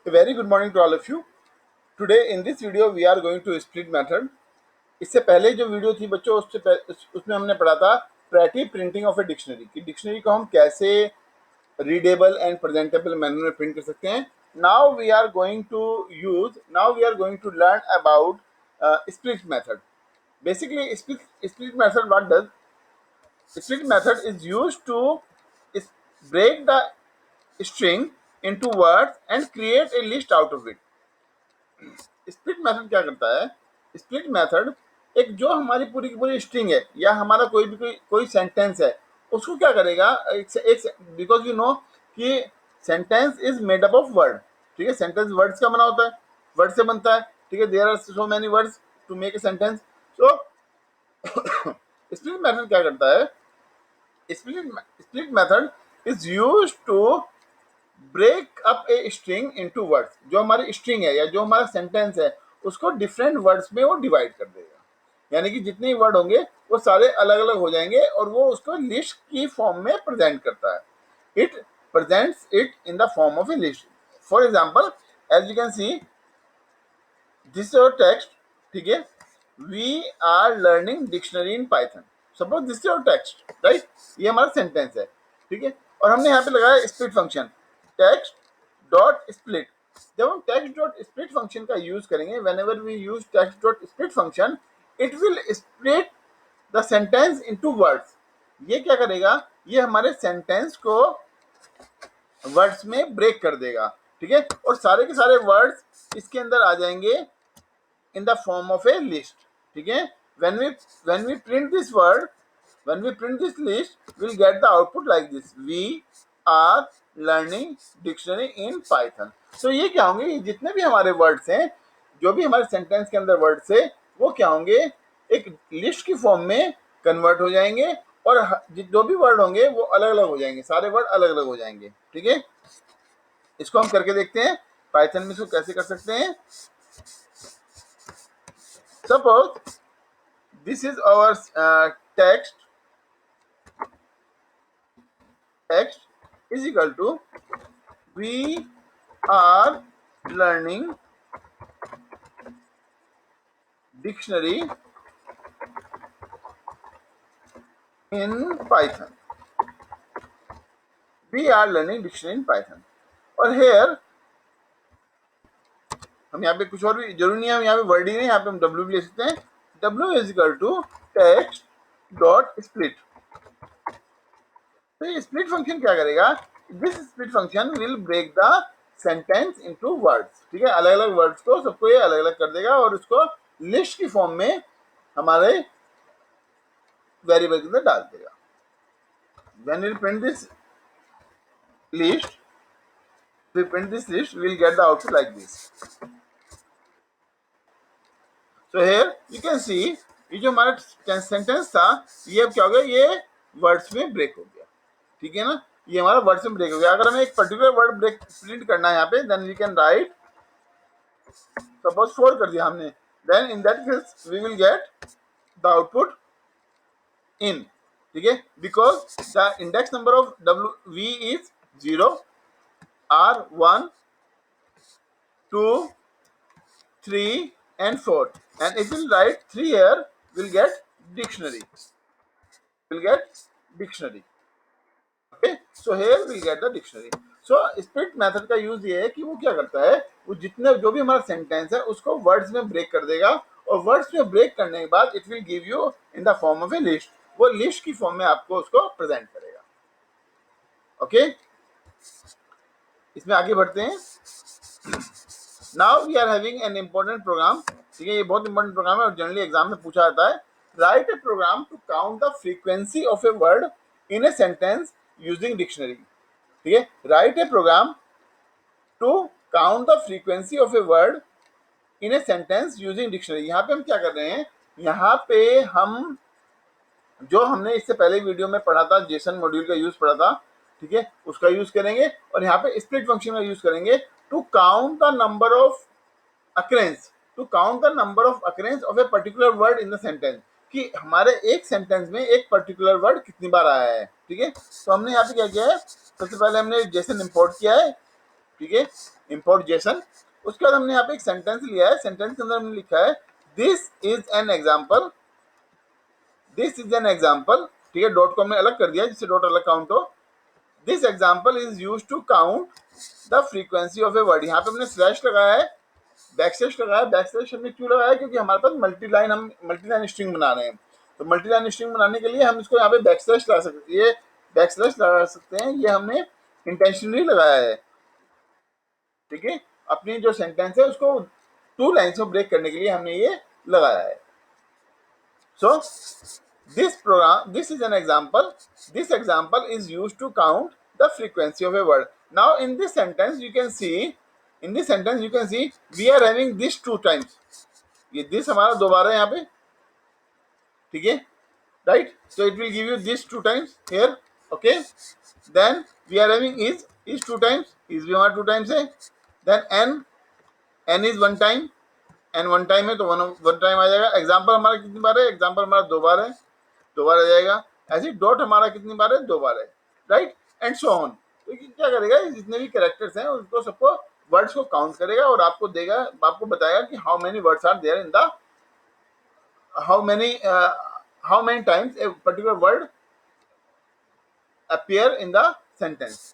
A very good morning to all of you. Today in this video we are going to split method. इससे पहले जो video थी बच्चों उसमें हमने पढ़ा था pretty printing of a dictionary कि डिक्शनरी को हम कैसे रीडेबल एंड प्रेजेंटेबल मैनर में प्रिंट कर सकते हैं. Now we are going to learn about split method. Basically split method what does? Split method is used to break the string into words and create a list out of it. Split method क्या करता है? Split method एक जो हमारी पूरी की पूरी string है या हमारा कोई सेंटेंस है उसको क्या करेगा, एक बिकॉज यू नो कि sentence is made up of word. ठीक है, सेंटेंस वर्ड्स का बना होता है, वर्ड से बनता है. ठीक है, there are so many words to make a sentence. So split method क्या करता है? Split method is used to break up a string into words. जो हमारी स्ट्रिंग है या जो हमारा सेंटेंस है उसको डिफरेंट वर्ड्स में वो डिवाइड कर देगा. यानी कि जितने वर्ड होंगे वो सारे अलग अलग हो जाएंगे और वो उसको लिस्ट की फॉर्म में प्रेजेंट करता है. It presents it in the form of a list. For example, as you can see this your text. ठीक है, we are learning dictionary in Python. Suppose this your text, right? ये हमारा sentence है. ठीक है, और हमने यहाँ पे लगाया split function, text dot split. जब हम टेक्स्ट डॉट स्प्लिट फंक्शन का यूज करेंगे, whenever we use text dot split function, it will split the sentence into words. ये क्या करेगा? ये हमारे सेंटेंस को वर्ड्स में ब्रेक कर देगा. ठीक है, और सारे के सारे वर्ड्स इसके अंदर आ जाएंगे in the form of a list. ठीक है, when we print this word, when we print this list, we'll get the output like this: we are learning dictionary in Python. So ये क्या होंगे? ये जितने भी हमारे वर्ड्स हैं, जो भी हमारे सेंटेंस के अंदर वर्ड्स है, वो क्या होंगे? एक लिस्ट की फॉर्म में कन्वर्ट हो जाएंगे और जो भी वर्ड होंगे वो अलग अलग हो जाएंगे, सारे वर्ड अलग अलग हो जाएंगे. ठीक है, इसको हम करके देखते हैं पाइथन में. इसको कैसे कर सकते हैं? Suppose this is our text is equal to we are learning dictionary in Python. We are learning dictionary in Python. और here हम यहाँ पे कुछ और भी जरूरी नहीं है, हम यहाँ पे वर्ड ही नहीं, यहाँ पे हम W भी ले सकते हैं. W is equal to text dot split. तो ये स्प्लिट फंक्शन क्या करेगा? This split function will break the sentence into words. ठीक है, अलग अलग वर्ड्स को सबको ये अलग अलग कर देगा और इसको लिस्ट की फॉर्म में हमारे वेरिएबल के अंदर डाल देगा. When we print this list, we will get the output like this. So here you can see ये जो हमारा सेंटेंस था ये अब क्या हो गया? ये वर्ड्स में ब्रेक हो गया. ठीक है ना, ये हमारा वर्ड्स में ब्रेक हो गया. अगर हमें एक पर्टिकुलर वर्ड ब्रेक प्रिंट करना है यहाँ पे, then we can write, suppose 4 कर दिया हमने, then in that case we will get the output in. ठीक है, because the index number of we is 0, R 1, 2, 3 and 4, and if we'll write 3 here, we'll get dictionary. Okay, so here we'll get the dictionary. So split method का use ये है कि वो क्या करता है? वो जितने जो भी हमारा सेंटेंस है उसको वर्ड्स में ब्रेक कर देगा और वर्ड्स में ब्रेक करने के बाद it will give you in the form of a list. वो लिस्ट की फॉर्म में आपको उसको प्रेजेंट करेगा. ओके, इसमें आगे बढ़ते हैं. Now we are having an important program. ठीक है, ये बहुत इंपॉर्टेंट प्रोग्राम है और जनरली एग्जाम में पूछा जाता है. Write a program to count the frequency of a word in a sentence using dictionary. ठीक है, write a program to count the frequency of a word in a sentence using dictionary. यहाँ पे हम क्या कर रहे हैं? यहाँ पे हम जो हमने इससे पहले वीडियो में पढ़ा था, जेसन मॉड्यूल का यूज पढ़ा था. ठीक है, उसका यूज करेंगे और यहाँ पे स्प्लिट फंक्शन का यूज करेंगे to count the number of occurrence of a particular word in the sentence. कि हमारे एक सेंटेंस में एक पर्टिकुलर वर्ड कितनी बार आया है. ठीक है, तो हमने यहाँ पे क्या किया है? सबसे पहले हमने जेसन इंपोर्ट किया है ठीक है, इंपोर्ट जेसन। उसके बाद हमने यहाँ पे एक सेंटेंस लिया है, सेंटेंस के अंदर हमने लिखा है this is an example, this is an example, ठीक है, डॉट को हमने अलग कर दिया जिससे डॉट अलग काउंट हो। This example is use to count the frequency of a word. यहाँ पे हमने स्लैश लगाया है, बैकस्लैश लगाया है। बैकस्लैश हमने क्यों लगाया है? क्योंकि हमारे पास हम मल्टी लाइन स्ट्रिंग बना रहे हैं, तो मल्टी लाइन स्ट्रिंग बनाने के लिए हम इसको यहाँ पे बैकस्लैश लगा सकते हैं, ये बैकस्लैश लगा सकते हैं, ये हमने इंटेंशनली लगाया है, ठीक है। अपनी जो सेंटेंस है उसको टू लाइन्स में ब्रेक करने के लिए हमने ये लगाया है। सो this is an example. This example is used to count the frequency of a word. Now in this sentence you can see we are having this two times. ये this हमारा दो बार है यहाँ पे, ठीक है, right? So it will give you this two times here, okay? Then we are having is two times, is भी हमारा two times है. Then n is one time, n one time है तो one time आ जाएगा. Example हमारा कितनी बार है? Example हमारा दो बार है, दो बार आ जाएगा. ऐसे डॉट हमारा कितनी बार है? दो बार है, राइट, एंड सो ऑन. तो क्या करेगा, जितने भी कैरेक्टर्स हैं उसको सबको वर्ड्स को काउंट करेगा और आपको देगा, आपको बताएगा कि how many words are there in the how many times a particular word appear in the sentence.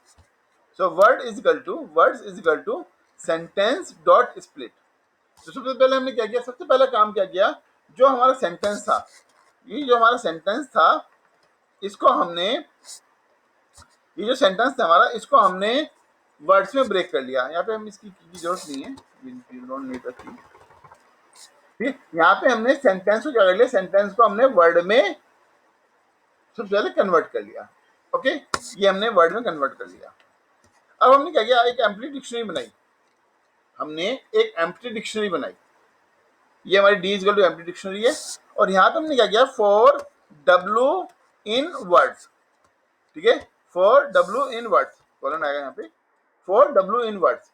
So words is equal to sentence dot split. तो सबसे पहले हमने क्या किया, सबसे पहला काम क्या किया, जो हमारा सेंटेंस था, ये जो हमारा सेंटेंस था इसको हमने, ये जो सेंटेंस था हमारा इसको हमने वर्ड्स में ब्रेक कर लिया. यहाँ पे हम इसकी जरूरत नहीं है, ठीक, यहाँ पे हमने सेंटेंस को क्या कर लिया, सेंटेंस को हमने वर्ड में सबसे पहले कन्वर्ट कर लिया. ओके, ये हमने वर्ड में कन्वर्ट कर लिया. अब हमने क्या किया, एक एम्प्टी डिक्शनरी बनाई, हमने एक एम्प्टी डिक्शनरी बनाई, ये हमारी D is equal to empty dictionary है. और यहाँ पे हमने क्या किया, फॉर डब्ल्यू इन वर्ड्स, ठीक है, for W in words colon आएगा यहाँ पे, फॉर डब्ल्यू इन वर्ड्स.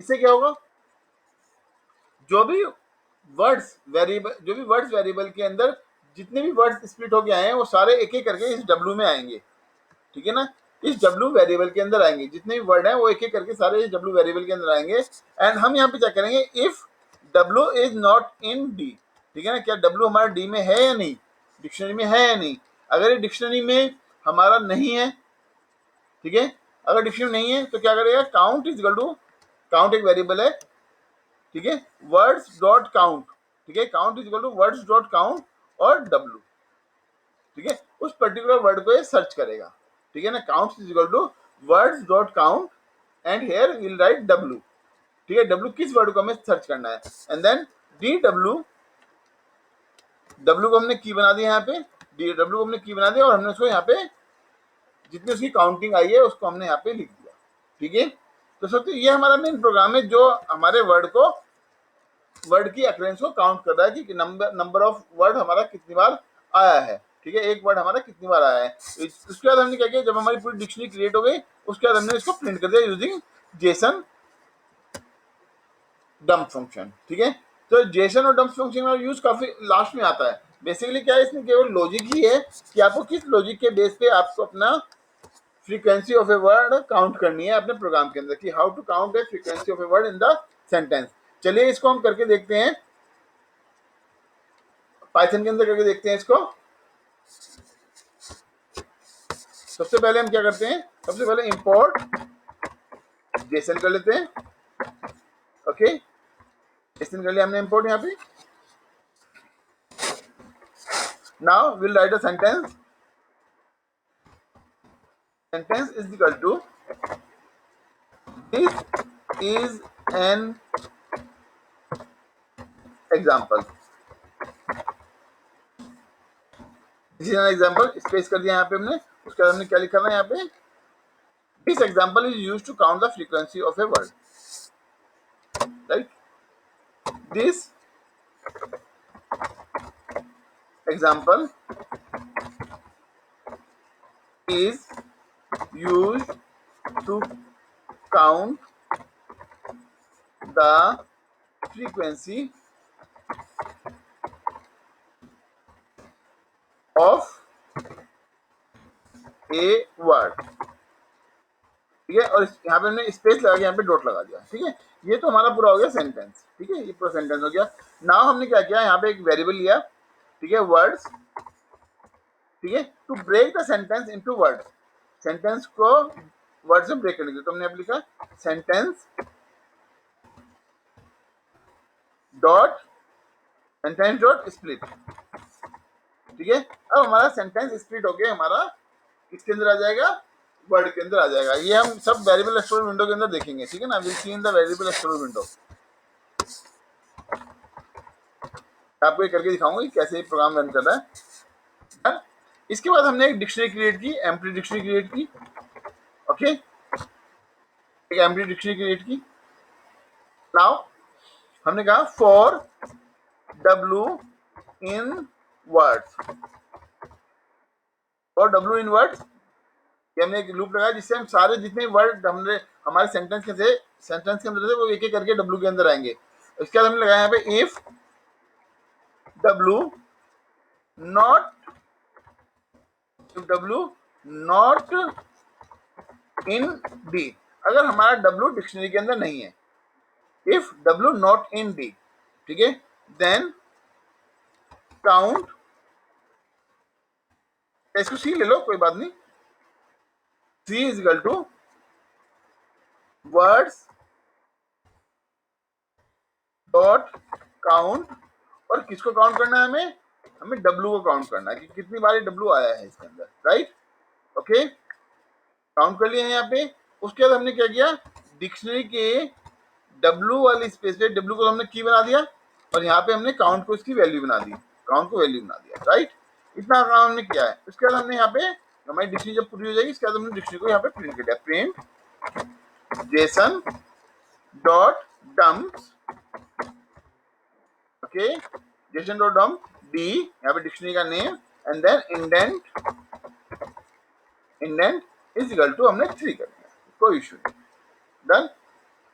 इससे क्या होगा, जो भी वर्ड्स वेरिएबल के अंदर जितने भी वर्ड्स स्प्लिट होके आए हैं वो सारे एक एक करके इस डब्ल्यू में आएंगे, ठीक है ना, इस डब्ल्यू वेरिएबल के अंदर आएंगे. जितने भी वर्ड हैं वो एक एक करके सारे इस डब्ल्यू वेरिएबल के अंदर आएंगे. एंड हम यहाँ पे क्या करेंगे, if W is not in D, ठीक है ना, क्या डब्ल्यू हमारा डी में है या नहीं, डिक्शनरी में है या नहीं. अगर ये डिक्शनरी में हमारा नहीं है, ठीक है, अगर डिक्शनरी नहीं है तो क्या करेगा, count is equal to, count एक वेरिएबल है, ठीक है, वर्ड्स डॉट काउंट, ठीक है, count is equal to words dot count और डब्ल्यू, ठीक है, उस पर्टिकुलर वर्ड को ये सर्च करेगा, ठीक है ना. Count is equal to words dot count and here will write W, ठीक है, डब्ल्यू किस वर्ड को हमें सर्च करना है. And then D W, W को हमने की बना दिया यहाँ पे, डी डब्ल्यू को हमने की बना दिया और हमने उसको यहाँ पे जितनी उसकी काउंटिंग आई है उसको हमने यहाँ पे लिख दिया, ठीक है. तो सोचते ये हमारा मेन प्रोग्राम है जो हमारे वर्ड की अक्रेंस को काउंट कर रहा है कि नंबर ऑफ वर्ड हमारा कितनी बार आया है, ठीक है, एक वर्ड हमारा कितनी बार आया है. उसके बाद हमने क्या किया, जब हमारी पूरी डिक्शनरी क्रिएट हो गई उसके बाद हमने इसको प्रिंट कर दिया यूजिंग जेसन डंप फंक्शन, ठीक है. तो जेसन और डंप फंक्शन का यूज काफी लास्ट में आता है. बेसिकली क्या है, इसमें केवल लॉजिक ही है कि आपको किस लॉजिक के बेस पे आपको अपना frequency of a word count करनी है अपने प्रोग्राम के अंदर, कि how to count a frequency of a word in the sentence. चलिए इसको हम करके देखते हैं, पाइथन के अंदर करके देखते हैं इसको. सबसे पहले हम क्या करते हैं, सबसे पहले इंपोर्ट जेसन कर लेते हैं. ओके, जेसन कर लिया हमने इंपोर्ट यहाँ पे. Now will write a sentence. Sentence is equal to this is an example, this is an example, space कर दिया यहाँ पे हमने. उसके बाद हमने क्या लिखा था यहाँ पे, this example is use to count the frequency of a word, right. This example is used to count the frequency of a word. ठीक है, और यहाँ पे हमने स्पेस लगा के यहाँ पे डॉट लगा दिया, ठीक है। ये तो हमारा पूरा हो गया सेंटेंस, ठीक है, ये पूरा सेंटेंस हो गया। नाउ हमने क्या किया, यहाँ पे एक वेरिएबल लिया, ठीक है, वर्ड्स, ठीक है, to break the sentence into words, sentence को वर्ड से ब्रेक करने के लिए, तो हमने अब लिखा सेंटेंस डॉट स्प्लिट, ठीक है। अब हमारा सेंटेंस स्प्लिट हो गया, हमारा किसके अंदर आ जाएगा, वर्ड के अंदर आ जाएगा। ये हम सब वेरिएबल एक्सप्लोरर विंडो के अंदर देखेंगे, ठीक है ना, will see in the variable explorer window. आपको ये करके दिखाऊंगा कि कैसे प्रोग्राम रन कर रहा है। इसके बाद हमने एक डिक्शनरी क्रिएट की, एम्प्टी डिक्शनरी क्रिएट की, ओके, एक एम्प्टी डिक्शनरी क्रिएट की। नाउ हमने कहा for W in words, for W in words, हमने एक लूप लगाया जिससे हम सारे जितने वर्ड हमने हमारे सेंटेंस के अंदर से वो एक एक करके W के अंदर आएंगे। उसके बाद हमने लगाया यहाँ पे if W not in D, अगर हमारा W डिक्शनरी के अंदर नहीं है, if W not in D, ठीक है, देन काउंट, इसको सी ले लो कोई बात नहीं, C is equal to words dot count, और किसको काउंट करना है, हमें W को काउंट करना है कि कितनी बार W आया है इसके अंदर, राइट, ओके, काउंट कर लिया यहाँ पे। उसके बाद हमने क्या किया, डिक्शनरी के W वाली स्पेस पे W को हमने की बना दिया, और यहाँ पे हमने काउंट को इसकी वैल्यू बना दी, काउंट को वैल्यू बना दिया, राइट, इतना काम हमने किया है। उसके बाद हमने यहाँ पे हमारी डिक्शनरी जब पूरी हो जाएगी, इसके बाद हमने डिक्शनरी को यहाँ पे प्रिंट कर दिया, print JSON dot dumps, okay, JSON dot dump D, यहाँ पे डिक्शनरी का name, and then indent is equal to हमने 3 कर दिया, कोई इशू नहीं, डन।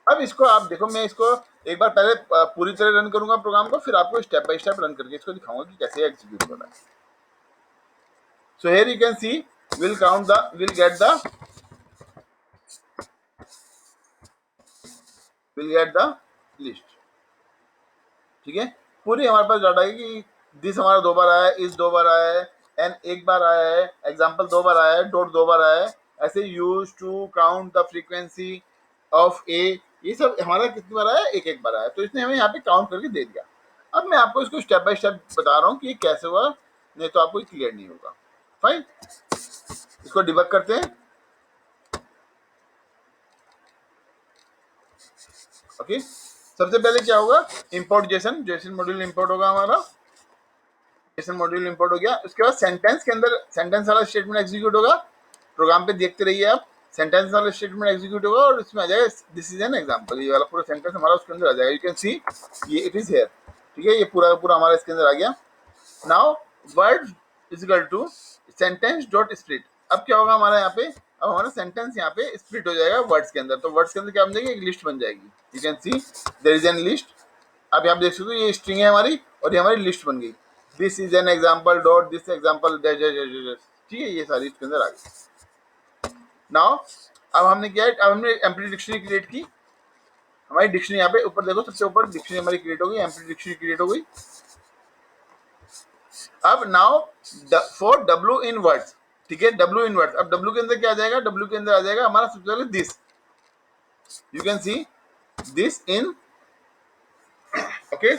अब इसको आप देखो, मैं इसको एक बार पहले पूरी तरह रन करूंगा प्रोग्राम को, फिर आपको स्टेप बाय स्टेप रन करके इसको दिखाऊंगा कि कैसे एग्जीक्यूट हो रहा है। So here you can C will get the list, ठीक है, पूरी हमारे पास डाटा है कि दिस हमारा 2 बार आया है, इस 2 बार आया है, एन 1 बार आया है, एग्जाम्पल 2 बार आया है, डॉट 2 बार आया है, ऐसे use to count the frequency of a, ये सब हमारा कितनी बार आया है, एक बार आया, तो इसने हमें यहाँ पे काउंट करके दे दिया। अब मैं आपको इसको स्टेप बाय स्टेप बता रहा हूँ कि ये कैसे हुआ, नहीं तो आपको क्लियर नहीं होगा। फाइन, इसको डिबग करते हैं, ओके। सबसे पहले क्या होगा, इंपोर्ट जेसन मॉड्यूल इंपोर्ट होगा हमारा, जेसन मॉड्यूल इंपोर्ट हो गया। उसके बाद सेंटेंस के अंदर सेंटेंस वाला स्टेटमेंट एग्जीक्यूट होगा, प्रोग्राम पे देखते रहिए आप, सेंटेंस वाला स्टेटमेंट एग्जीक्यूट होगा और इसमें आ जाएगा दिस इज एन एग्जांपल, ये वाला पूरा सेंटेंस हमारा उसके अंदर आ जाएगा, यू कैन सी ये इट इज हियर, ठीक है, ये पूरा पूरा हमारा इसके अंदर आ गया। Now word is equal to sentence dot split, अब क्या होगा हमारा यहाँ पे, अब हमारा सेंटेंस यहाँ पे स्प्लिट हो जाएगा वर्ड्स के अंदर, तो वर्ड्स के अंदर क्या बन जाएगी, एक लिस्ट बन जाएगी, you can see there is an list. अब यहाँ पे देख सकते हो ये स्ट्रिंग है हमारी, और ये हमारी लिस्ट बन गई, this is an example dot this example, ठीक है, ये सारी इसके अंदर आ गई। नाउ अब हमने क्या है, अब हमने एम्प्टी डिक्शनरी क्रिएट की, हमारी डिक्शनरी यहाँ पे ऊपर देखो, सबसे ऊपर डिक्शनरी हमारी क्रिएट हो गई, एम्प्टी डिक्शनरी क्रिएट हो गई। अब now for W in words, ठीक है, W इन वर्ड्स, अब W के अंदर क्या आ जाएगा, W के अंदर आ जाएगा हमारा सबसे पहले this, you can see this in, okay,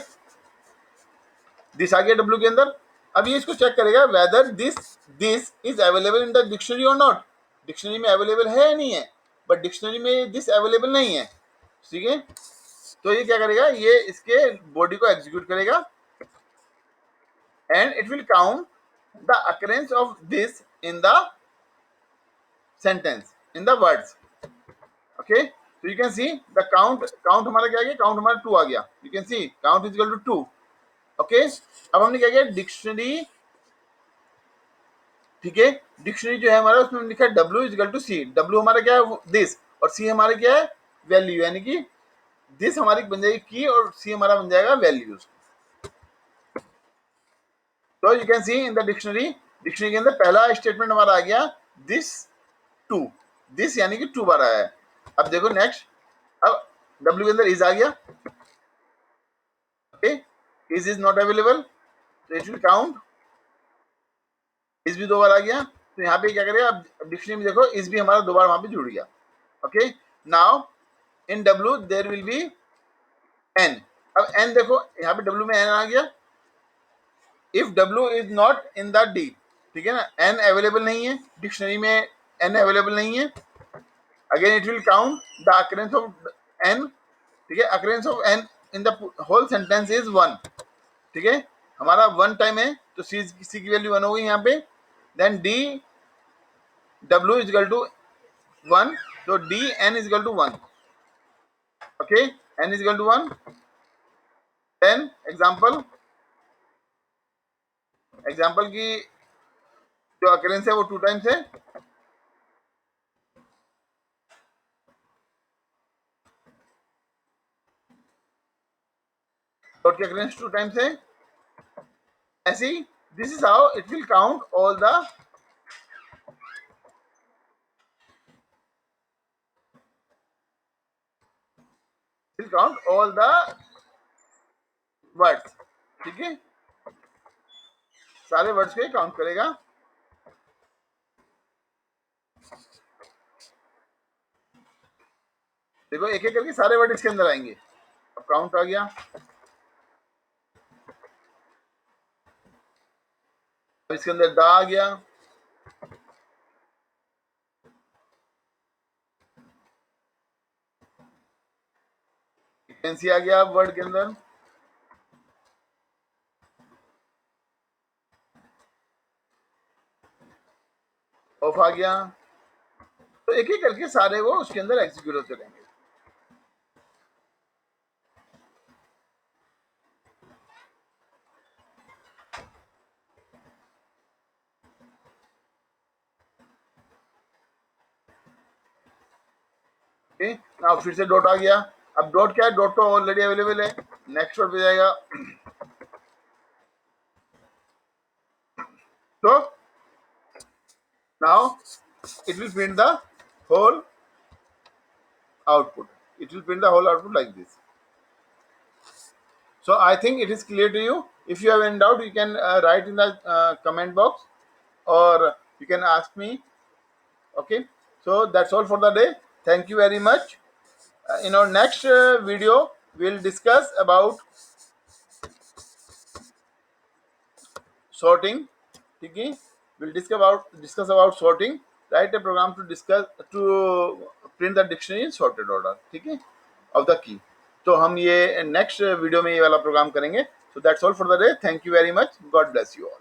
this आ गया W के अंदर। अब ये इसको चेक करेगा whether this is available in the dictionary और नॉट, डिक्शनरी में अवेलेबल है या नहीं है, बट डिक्शनरी में दिस अवेलेबल नहीं है, ठीक है, तो ये क्या करेगा, ये इसके बॉडी को एग्जीक्यूट करेगा, and it will count the occurrence of this in the sentence in the words, okay, so you can see the count हमारा क्या आ गया, काउंट हमारा 2 आ गया, you can see count is equal to 2, okay. अब हमने क्या किया, डिक्शनरी, ठीक है, डिक्शनरी जो है हमारा उसमें लिखा है W is equal to C, W हमारा क्या है दिस, और C हमारा क्या है वैल्यू, यानी कि दिस हमारी बन जाएगी की और C हमारा बन जाएगा वैल्यूज। तो you can C in the dictionary, dictionary के अंदर पहला स्टेटमेंट हमारा आ गया दिस 2, दिस यानी कि 2 बार आया है। अब देखो नेक्स्ट, अब W के अंदर इज आ गया, ओके, इज नॉट अवेलेबल, तो इट विल काउंट, इज भी 2 बार आ गया, तो यहाँ पे क्या करेगा, अब डिक्शनरी में देखो इज भी हमारा 2 बार वहां पे जुड़ गया। Okay, now in W there will be n। अब n देखो यहाँ पे W में n आ गया, if W is not in the D, ठीक है ना, n अवेलेबल नहीं है डिक्शनरी में, n अवेलेबल नहीं है, again it will count the occurrence of n, ठीक है, occurrence of n in the whole sentence is 1, ठीक है, हमारा 1 टाइम है, तो सी की वैल्यू 1 हो गई यहाँ पे, then D W is equal to 1, तो D n is equal to 1, okay, n is equal to 1, then example की जो अकरेंस है वो 2 टाइम्स है, डॉट की अकरेंस 2 टाइम्स है, ऐसे ही this is how it will count all the words, ठीक है, सारे वर्ड्स को काउंट करेगा। देखो एक एक करके सारे वर्ड इसके अंदर आएंगे, अब काउंट आ गया, अब इसके अंदर दा आ गया, वैकेंसी आ गया वर्ड के अंदर, ऑफ आ गया, तो एक एक करके सारे वो उसके अंदर एग्जीक्यूट होते रहेंगे। नाउ फिर से डॉट आ गया, अब डॉट क्या है, डॉट तो ऑलरेडी अवेलेबल है, नेक्स्ट वर्ड पे जाएगा, तो now it will print the whole output, it will print the whole output like this. So I think it is clear to you. If you have any doubt, you can write in the comment box, or you can ask me. Okay, so that's all for the day. Thank you very much. In our next video we'll discuss about sorting, okay, we'll discuss about sorting, write a program to print the dictionary in sorted order, ठीक है, of the key। तो हम ये next video में ये वाला programme करेंगे। So that's all for the day. Thank you very much. God bless you all.